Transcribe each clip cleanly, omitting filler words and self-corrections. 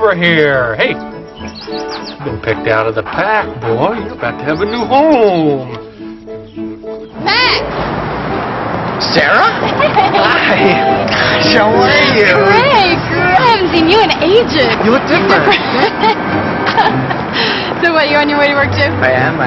over here. Hey, been picked out of the pack, boy. You're about to have a new home. Max! Sarah? Hi. Gosh, how are you? Great. I haven't seen you in ages. You look different. So what, you're on your way to work too? I am.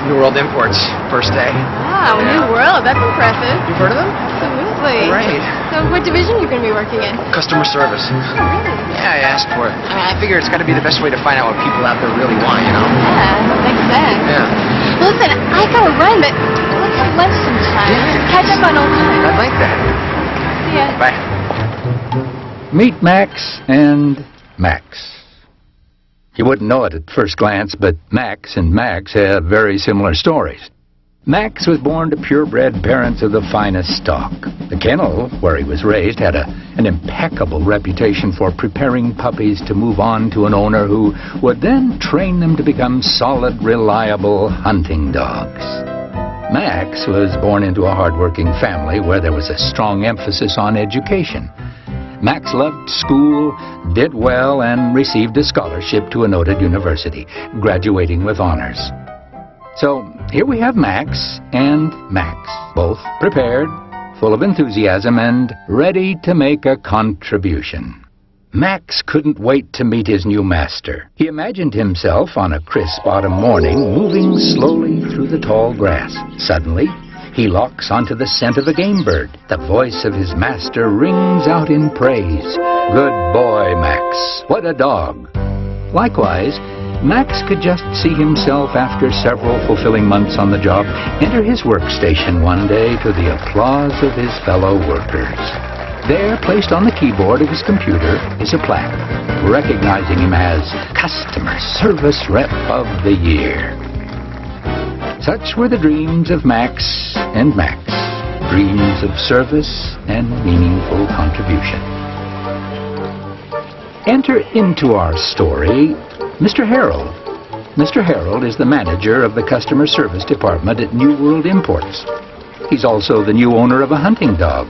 New World Imports. First day. Wow, New World. That's impressive. You've heard of them? Absolutely. Right. So what division are you going to be working in? Customer service. Oh, really? Yeah, I asked for it. I figure it's got to be the best way to find out what people out there really want, you know? Yeah, makes sense. Yeah. Well, listen, I gotta run, but let's have lunch sometime. Yeah. Catch up on old times. I'd like that. See ya. Bye. Meet Max and Max. You wouldn't know it at first glance, but Max and Max have very similar stories. Max was born to purebred parents of the finest stock. The kennel, where he was raised, had an impeccable reputation for preparing puppies to move on to an owner who would then train them to become solid, reliable hunting dogs. Max was born into a hard-working family where there was a strong emphasis on education. Max loved school, did well, and received a scholarship to a noted university, graduating with honors. So here we have Max and Max, both prepared, full of enthusiasm, and ready to make a contribution. Max couldn't wait to meet his new master. He imagined himself on a crisp autumn morning, moving slowly through the tall grass. Suddenly, he locks onto the scent of a game bird. The voice of his master rings out in praise. Good boy, Max. What a dog. Likewise, Max could just see himself, after several fulfilling months on the job, enter his workstation one day to the applause of his fellow workers. There, placed on the keyboard of his computer, is a plaque recognizing him as Customer Service Rep of the Year. Such were the dreams of Max and Max, dreams of service and meaningful contribution. Enter into our story Mr. Harold. Mr. Harold is the manager of the customer service department at New World Imports. He's also the new owner of a hunting dog.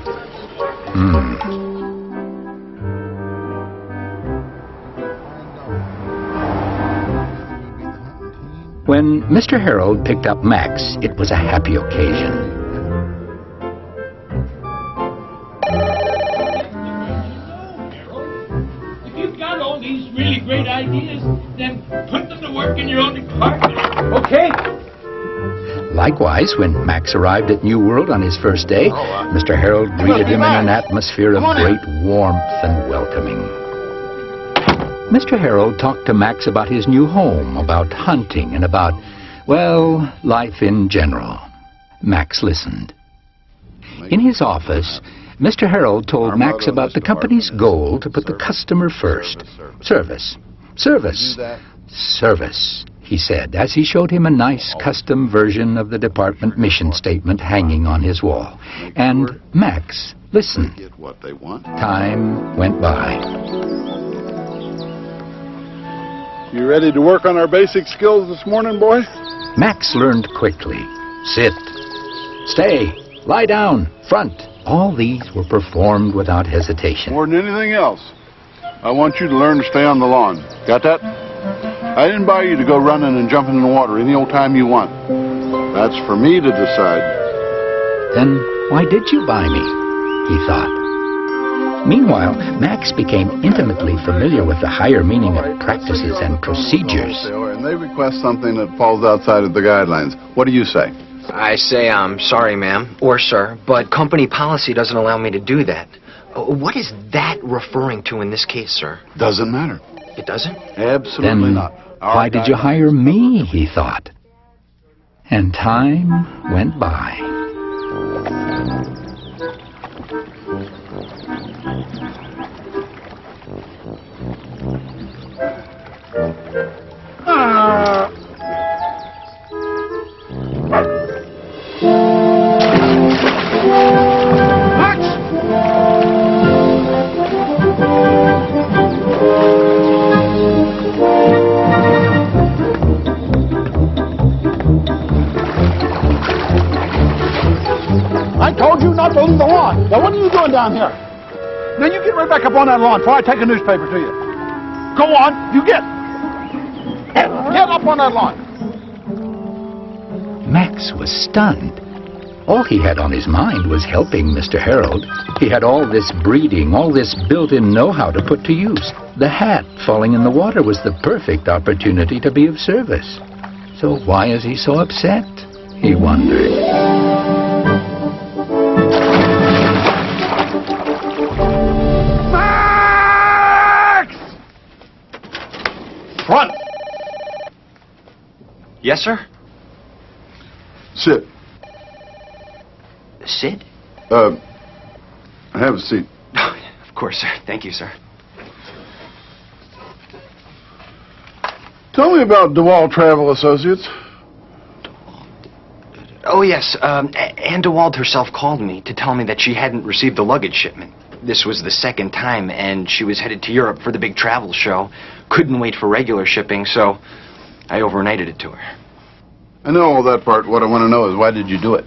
When Mr. Harold picked up Max, it was a happy occasion. If you've got all these really great ideas, then put them to work in your own department. Okay. Likewise, when Max arrived at New World on his first day, Mr. Harold greeted him in an atmosphere of great warmth and welcoming. Mr. Harold talked to Max about his new home, about hunting, and about, well, life in general. Max listened. In his office, Mr. Harold told Max about the company's goal to put the customer first. Service, he said, as he showed him a nice custom version of the department mission statement hanging on his wall. And Max listened. Time went by. You ready to work on our basic skills this morning, boy? Max learned quickly. Sit, stay, lie down, front. All these were performed without hesitation. More than anything else, I want you to learn to stay on the lawn. Got that? I didn't buy you to go running and jumping in the water any old time you want. That's for me to decide. Then why did you buy me? He thought. Meanwhile, Max became intimately familiar with the higher meaning of practices and procedures. And they request something that falls outside of the guidelines. What do you say? I say, I'm sorry, ma'am, or sir, but company policy doesn't allow me to do that. What is that referring to in this case, sir? Doesn't matter. It doesn't? Absolutely not. Why did you hire me, he thought. And time went by. I told you not to leave the lawn. Now, what are you doing down here? Now, you get right back up on that lawn before I take a newspaper to you. Go on, you get. Get up on that lawn. Max was stunned. All he had on his mind was helping Mr. Harold. He had all this breeding, all this built-in know-how to put to use. The hat falling in the water was the perfect opportunity to be of service. So why is he so upset? He wondered. Max! Front. Yes, sir? Sit. Sid? Have a seat. Of course, sir. Thank you, sir. Tell me about DeWalt Travel Associates. Oh, yes. Ann DeWald herself called me to tell me that she hadn't received the luggage shipment. This was the second time, and she was headed to Europe for the big travel show. Couldn't wait for regular shipping, so I overnighted it to her. I know all that part. What I want to know is why did you do it?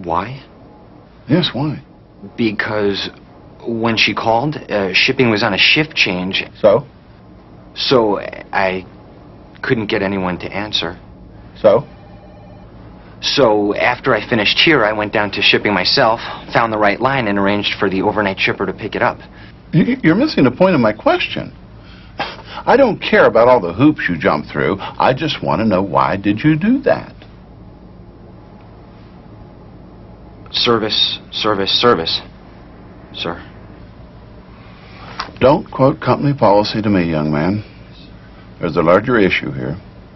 Why? Yes, why? Because when she called, shipping was on a shift change. So? So I couldn't get anyone to answer. So? So after I finished here, I went down to shipping myself, found the right line, and arranged for the overnight shipper to pick it up. You're missing the point of my question. I don't care about all the hoops you jumped through. I just want to know why did you do that? Service, service, service, sir. Don't quote company policy to me, young man. There's a larger issue here.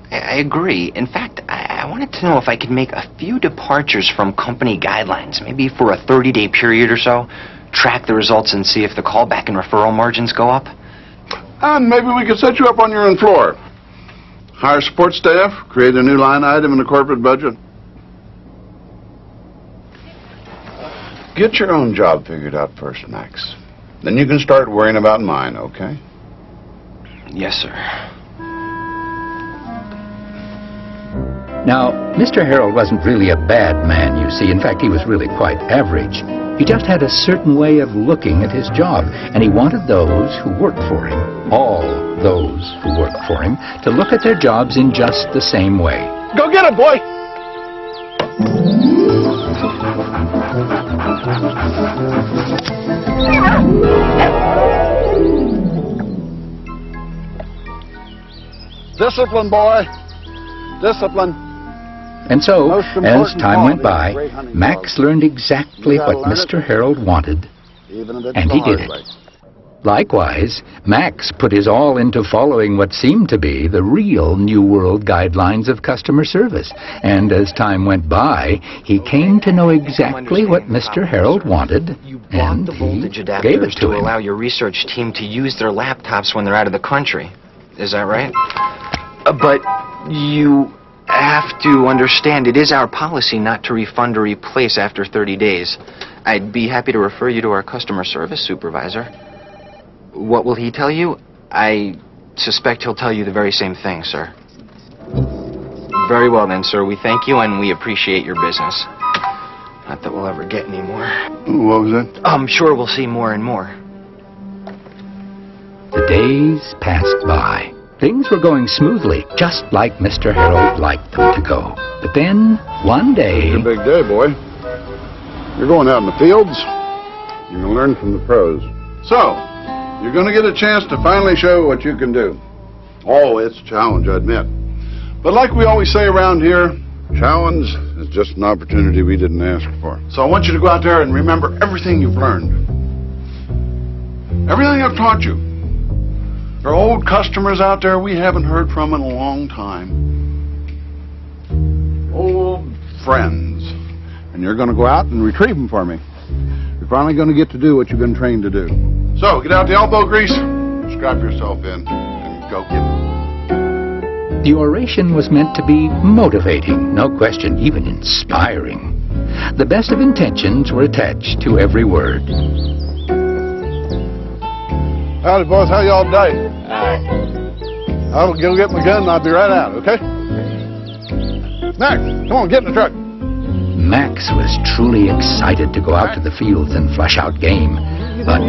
I agree. In fact, I wanted to know if I could make a few departures from company guidelines, maybe for a 30-day period or so, track the results and see if the callback and referral margins go up. And maybe we could set you up on your own floor. Hire support staff, create a new line item in the corporate budget. Get your own job figured out first, Max. Then you can start worrying about mine, okay? Yes, sir. Now, Mr. Harold wasn't really a bad man, you see. In fact, he was really quite average. He just had a certain way of looking at his job, and he wanted those who worked for him, all those who worked for him, to look at their jobs in just the same way. Go get it, boy. Discipline, boy. Discipline. And so, Most as important time went quality by, of great hunting Max dogs. learned exactly You gotta what learn Mr. it. Harold wanted, Even if it's and the he hard did it. way. Likewise, Max put his all into following what seemed to be the real New World guidelines of customer service. And as time went by, he came to know exactly what Mr. Harold wanted, You bought and the he voltage gave adapters it to him. allow your research team to use their laptops when they're out of the country. Is that right? But you have to understand, it is our policy not to refund or replace after 30 days. I'd be happy to refer you to our customer service supervisor. What will he tell you? I suspect he'll tell you the very same thing, sir. Very well then, sir. We thank you and we appreciate your business. Not that we'll ever get any more. What was that? I'm sure we'll see more and more. The days passed by. Things were going smoothly, just like Mr. Harold liked them to go. But then, one day... It's your big day, boy. You're going out in the fields. You're going to learn from the pros. So, you're going to get a chance to finally show what you can do. Oh, it's a challenge, I admit. But like we always say around here, challenge is just an opportunity we didn't ask for. So I want you to go out there and remember everything you've learned. Everything I've taught you. There are old customers out there we haven't heard from in a long time. Old friends. And you're going to go out and retrieve them for me. You're finally going to get to do what you've been trained to do. So, get out the elbow grease, strap yourself in, and go get it. The oration was meant to be motivating, no question, even inspiring. The best of intentions were attached to every word. Howdy, boys. How y'all today? I'll go get my gun and I'll be right out, okay? Max, come on, get in the truck. Max was truly excited to go out to the fields and flush out game, but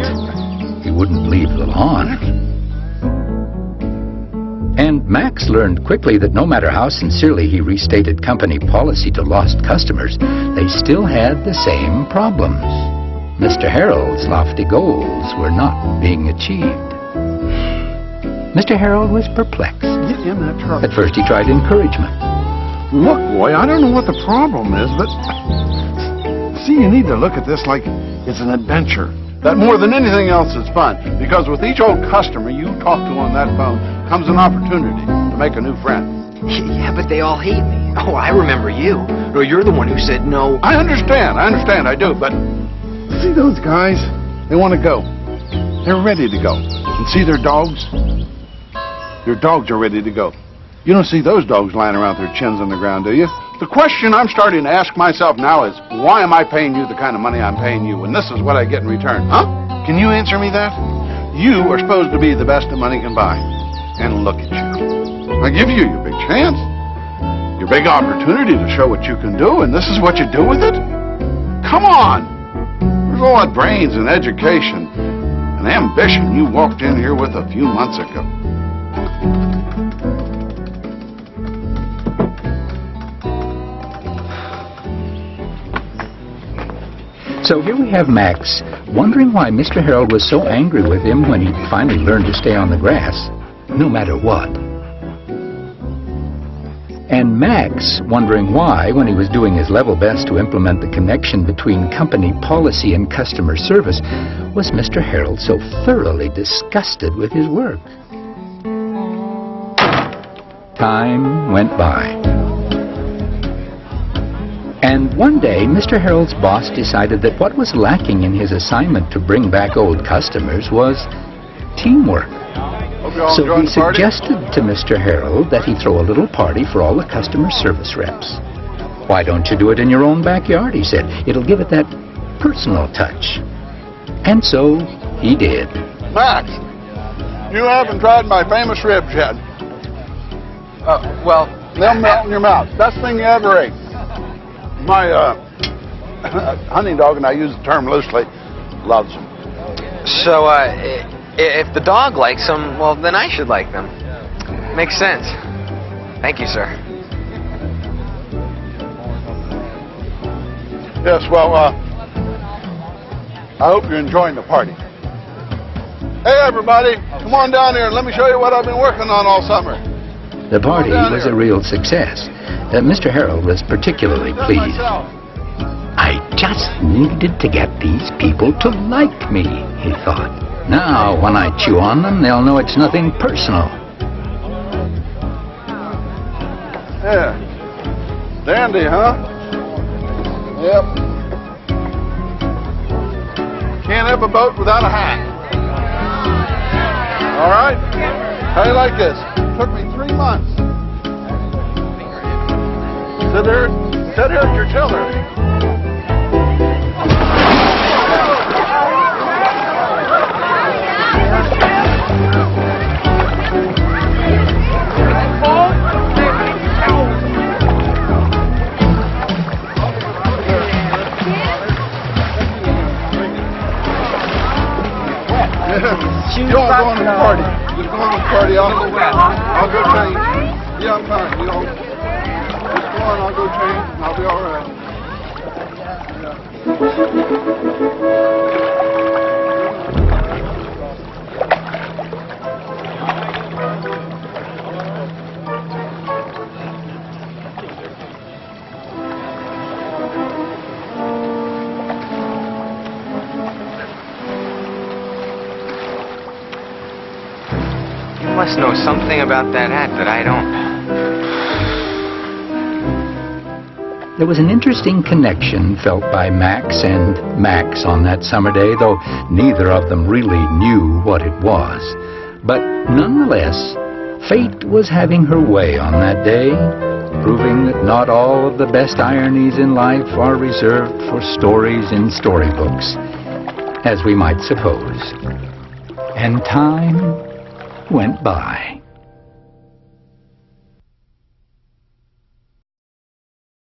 he wouldn't leave the lawn. And Max learned quickly that no matter how sincerely he restated company policy to lost customers, they still had the same problems. Mr. Harold's lofty goals were not being achieved. Mr. Harold was perplexed. Get in that truck. At first he tried encouragement. Look, boy, I don't know what the problem is, but... See, you need to look at this like it's an adventure. That more than anything else is fun. Because with each old customer you talk to on that phone comes an opportunity to make a new friend. Yeah, but they all hate me. Oh, I remember you. No, you're the one who said no. I understand, I do, but... See those guys? They want to go. They're ready to go. And see their dogs? Their dogs are ready to go. You don't see those dogs lying around with their chins on the ground, do you? The question I'm starting to ask myself now is, why am I paying you the kind of money I'm paying you when this is what I get in return? Huh? Can you answer me that? You are supposed to be the best that money can buy. And look at you. I give you your big chance. Your big opportunity to show what you can do, and this is what you do with it? Come on! There's all that brains and education and ambition you walked in here with a few months ago. So here we have Max, wondering why Mr. Harold was so angry with him when he finally learned to stay on the grass, no matter what. And Max wondering why, when he was doing his level best to implement the connection between company policy and customer service, was Mr. Harold so thoroughly disgusted with his work. Time went by. And one day, Mr. Harold's boss decided that what was lacking in his assignment to bring back old customers was teamwork. So he suggested to Mr. Harold that he throw a little party for all the customer service reps. Why don't you do it in your own backyard, he said. It'll give it that personal touch. And so he did. Max, you haven't tried my famous ribs yet. Well... They'll melt in your mouth. Best thing you ever ate. My hunting dog, and I use the term loosely, loves them. So, if the dog likes them, well, then I should like them. Makes sense. Thank you, sir. Yes, well, I hope you're enjoying the party. Hey, everybody, come on down here and let me show you what I've been working on all summer. The party was a real success. Mr. Harold was particularly pleased. I just needed to get these people to like me, he thought. Now, when I chew on them, they'll know it's nothing personal. Yeah. Dandy, huh? Yep. Can't have a boat without a hat. All right? How do you like this? Took me 3 months. Sit here at your tiller. You all go on to the party. Just go on to the party. I'll go change. Yeah, I'm fine. You know, just go on. I'll go change, and I'll be all right. You must know something about that hat that I don't. There was an interesting connection felt by Max and Max on that summer day, though neither of them really knew what it was. But nonetheless, fate was having her way on that day, proving that not all of the best ironies in life are reserved for stories in storybooks, as we might suppose. And time went by.